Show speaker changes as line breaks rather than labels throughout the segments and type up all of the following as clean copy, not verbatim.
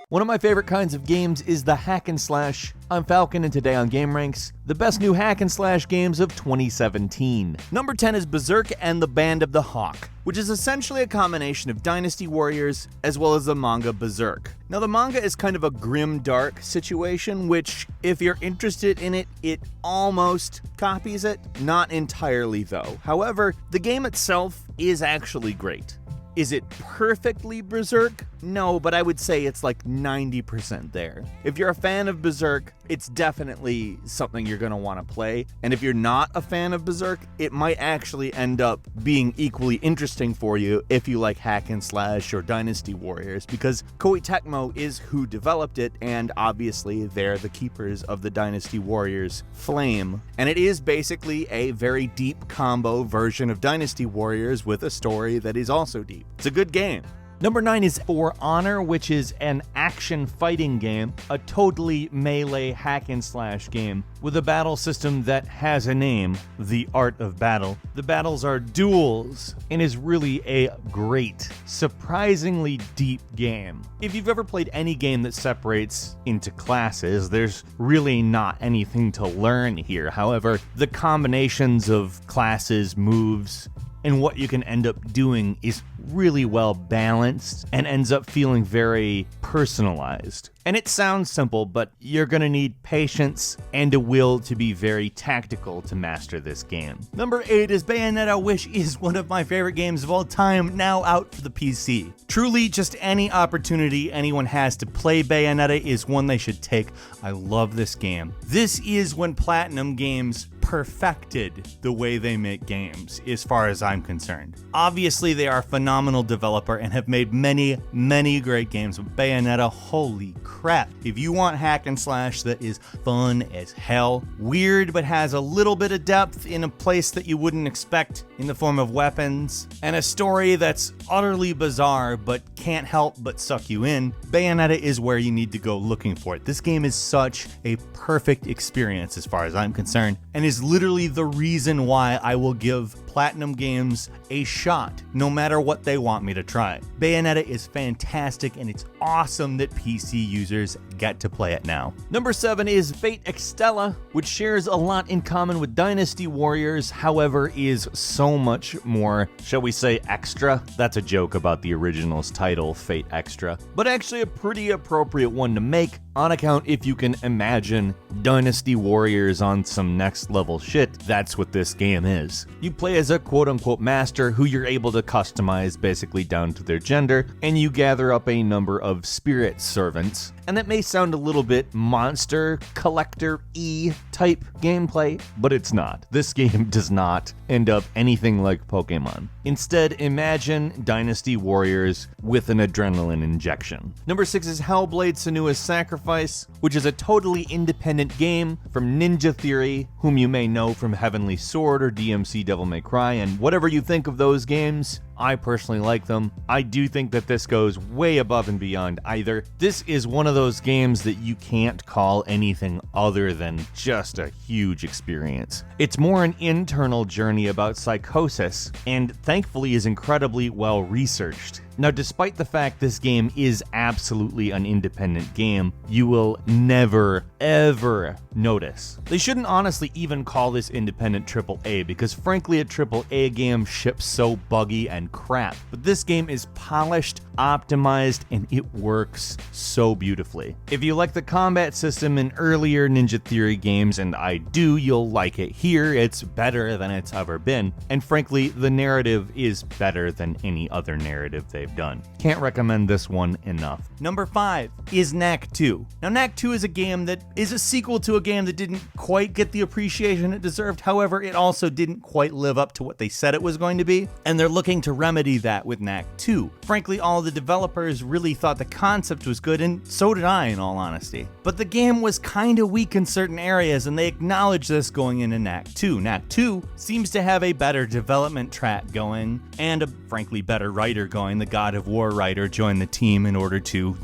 One of my favorite kinds of games is the hack and slash. I'm Falcon, and today on gameranx, the best new hack and slash games of 2017. Number 10 is Berserk and the Band of the Hawk, which is essentially a combination of Dynasty Warriors as well as the manga Berserk. Now the manga is kind of a grim dark situation, which if you're interested in it, it almost copies it, not entirely though. However, the game itself is actually great. Is it perfectly Berserk? No, but I would say it's like 90% there. If you're a fan of Berserk, it's definitely something you're going to want to play. And if you're not a fan of Berserk, it might actually end up being equally interesting for you if you like hack and slash or Dynasty Warriors, because Koei Tecmo is who developed it, and obviously they're the keepers of the Dynasty Warriors flame. And it is basically a very deep combo version of Dynasty Warriors with a story that is also deep. It's a good game. Number 9 is For Honor, which is an action fighting game, a totally melee hack and slash game with a battle system that has a name, The Art of Battle. The battles are duels and is really a great, surprisingly deep game. If you've ever played any game that separates into classes, there's really not anything to learn here. However, the combinations of classes, moves, and what you can end up doing is really well balanced and ends up feeling very personalized. And it sounds simple, but you're gonna need patience and a will to be very tactical to master this game. Number 8 is Bayonetta, which is one of my favorite games of all time, now out for the PC. Truly, just any opportunity anyone has to play Bayonetta is one they should take. I love this game. This is when Platinum Games perfected the way they make games, as far as I'm concerned. Obviously, they are a phenomenal developer and have made many, many great games, but Bayonetta, holy crap. If you want hack and slash that is fun as hell, weird but has a little bit of depth in a place that you wouldn't expect in the form of weapons, and a story that's utterly bizarre but can't help but suck you in, Bayonetta is where you need to go looking for it. This game is such a perfect experience as far as I'm concerned, and is literally the reason why I will give Platinum Games a shot, no matter what they want me to try. Bayonetta is fantastic, and it's awesome that PC users get to play it now. Number 7 is Fate EXTELLA, which shares a lot in common with Dynasty Warriors, however is so much more, shall we say, extra. That's a joke about the original's title, Fate Extra, but actually a pretty appropriate one to make on account if you can imagine Dynasty Warriors on some next level shit. That's what this game is. You play as a quote-unquote master who you're able to customize basically down to their gender, and you gather up a number of spirit servants. And that may sound a little bit monster collector-y type gameplay, but it's not. This game does not end up anything like Pokemon. Instead, imagine Dynasty Warriors with an adrenaline injection. Number 6 is Hellblade: Senua's Sacrifice, which is a totally independent game from Ninja Theory, whom you may know from Heavenly Sword or DMC Devil May Cry, and whatever you think of those games, I personally like them. I do think that this goes way above and beyond either. This is one of those games that you can't call anything other than just a huge experience. It's more an internal journey about psychosis, and thankfully is incredibly well researched. Now, despite the fact this game is absolutely an independent game, you will never, ever notice. They shouldn't honestly even call this independent AAA, because frankly a AAA game ships so buggy and crap. But this game is polished, optimized, and it works so beautifully. If you like the combat system in earlier Ninja Theory games, and I do, you'll like it here. It's better than it's ever been. And frankly, the narrative is better than any other narrative they've done. Can't recommend this one enough. Number 5 is Knack II. Now, Knack II is a game that is a sequel to a game that didn't quite get the appreciation it deserved. However, it also didn't quite live up to what they said it was going to be, and they're looking to remedy that with Knack II. Frankly, all the developers really thought the concept was good, and so did I, in all honesty. But the game was kinda weak in certain areas, and they acknowledged this going into Knack II. Knack II seems to have a better development track going, and a frankly better writer going. The God of War writer join the team in order to,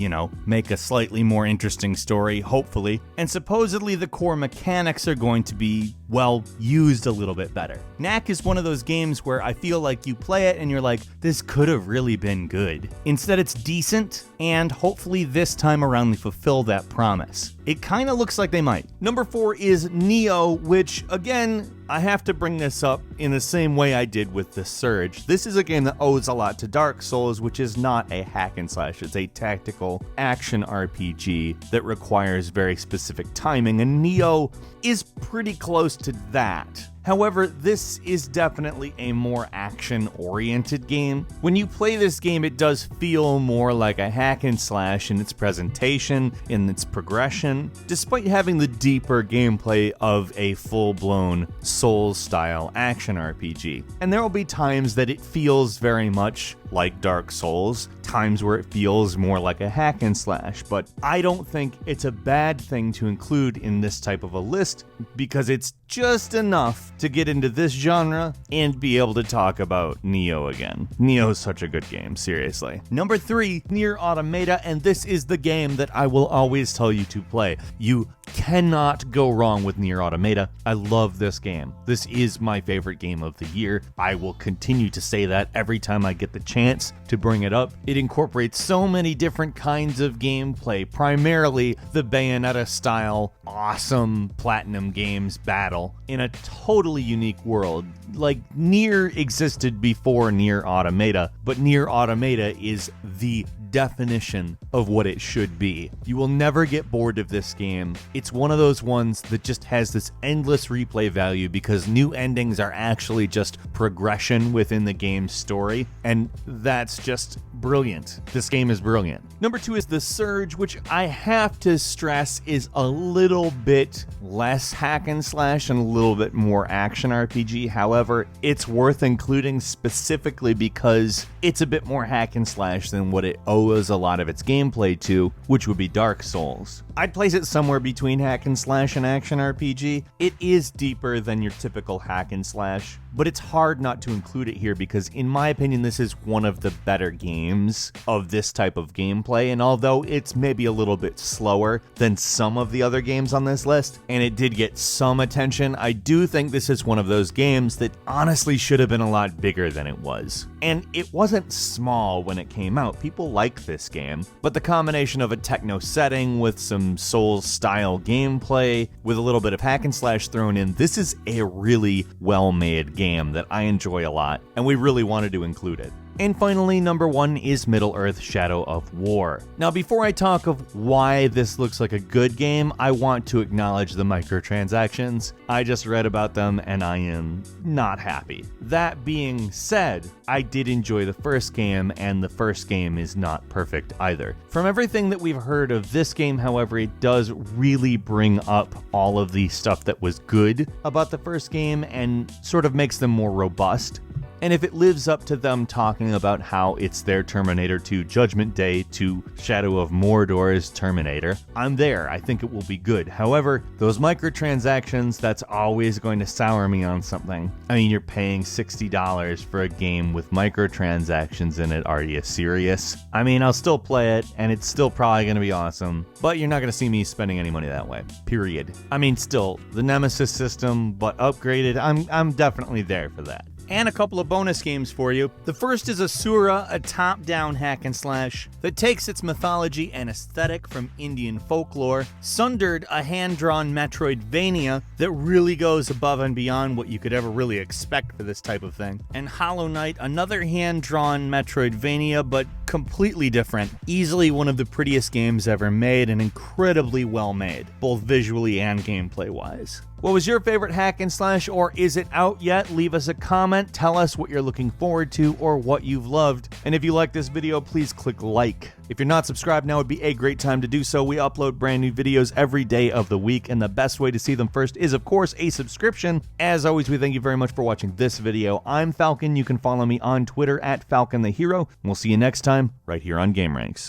make a slightly more interesting story, hopefully. And supposedly the core mechanics are going to be, used a little bit better. Knack is one of those games where I feel like you play it and you're like, this could have really been good. Instead, it's decent, and hopefully this time around they fulfill that promise. It kind of looks like they might. Number 4 is Nioh, which, again, I have to bring this up in the same way I did with The Surge. This is a game that owes a lot to Dark Souls, which is not a hack and slash. It's a tactical action RPG that requires very specific timing, and Nioh is pretty close to that. However, this is definitely a more action-oriented game. When you play this game, it does feel more like a hack and slash in its presentation, in its progression, despite having the deeper gameplay of a full-blown Souls-style action RPG. And there will be times that it feels very much like Dark Souls, times where it feels more like a hack and slash, but I don't think it's a bad thing to include in this type of a list because it's just enough to get into this genre and be able to talk about Nioh again. Nioh is such a good game, seriously. Number 3, NieR Automata, and this is the game that I will always tell you to play. You cannot go wrong with NieR Automata. I love this game. This is my favorite game of the year. I will continue to say that every time I get the chance to bring it up. It incorporates so many different kinds of gameplay, primarily the Bayonetta style, awesome Platinum Games battle in a totally unique world. Like, NieR existed before NieR Automata, but NieR Automata is the definition of what it should be. You will never get bored of this game. It's one of those ones that just has this endless replay value because new endings are actually just progression within the game's story, and that's just brilliant. This game is brilliant. Number 2 is The Surge, which I have to stress is a little bit less hack and slash and a little bit more action RPG. However, it's worth including specifically because it's a bit more hack and slash than what it owes a lot of its gameplay to, which would be Dark Souls. I'd place it somewhere between hack and slash and action RPG. It is deeper than your typical hack and slash, but it's hard not to include it here because in my opinion this is one of the better games of this type of gameplay, and although it's maybe a little bit slower than some of the other games on this list, and it did get some attention, I do think this is one of those games that honestly should have been a lot bigger than it was. And it wasn't small when it came out. People like this game, but the combination of a techno setting with some Souls-style gameplay with a little bit of hack and slash thrown in, this is a really well-made game that I enjoy a lot, and we really wanted to include it. And finally, number 1 is Middleearth Shadow of War. Now, before I talk of why this looks like a good game, I want to acknowledge the microtransactions. I just read about them and I am not happy. That being said, I did enjoy the first game, and the first game is not perfect either. From everything that we've heard of this game, however, it does really bring up all of the stuff that was good about the first game and sort of makes them more robust. And if it lives up to them talking about how it's their Terminator 2 Judgment Day to Shadow of Mordor's Terminator, I'm there. I think it will be good. However, those microtransactions, that's always going to sour me on something. I mean, you're paying $60 for a game with microtransactions in it. Are you serious? I mean, I'll still play it, and it's still probably going to be awesome, but you're not going to see me spending any money that way. Period. I mean, still, the Nemesis system, but upgraded, I'm definitely there for that. And a couple of bonus games for you. The first is Asura, a top-down hack and slash that takes its mythology and aesthetic from Indian folklore. Sundered, a hand-drawn Metroidvania that really goes above and beyond what you could ever really expect for this type of thing. And Hollow Knight, another hand-drawn Metroidvania, but completely different. Easily one of the prettiest games ever made and incredibly well made, both visually and gameplay-wise. What was your favorite hack and slash, or is it out yet? Leave us a comment, tell us what you're looking forward to or what you've loved. And if you like this video, please click like. If you're not subscribed, now would be a great time to do so. We upload brand new videos every day of the week, and the best way to see them first is, of course, a subscription. As always, we thank you very much for watching this video. I'm Falcon. You can follow me on Twitter at FalconTheHero. We'll see you next time right here on gameranx.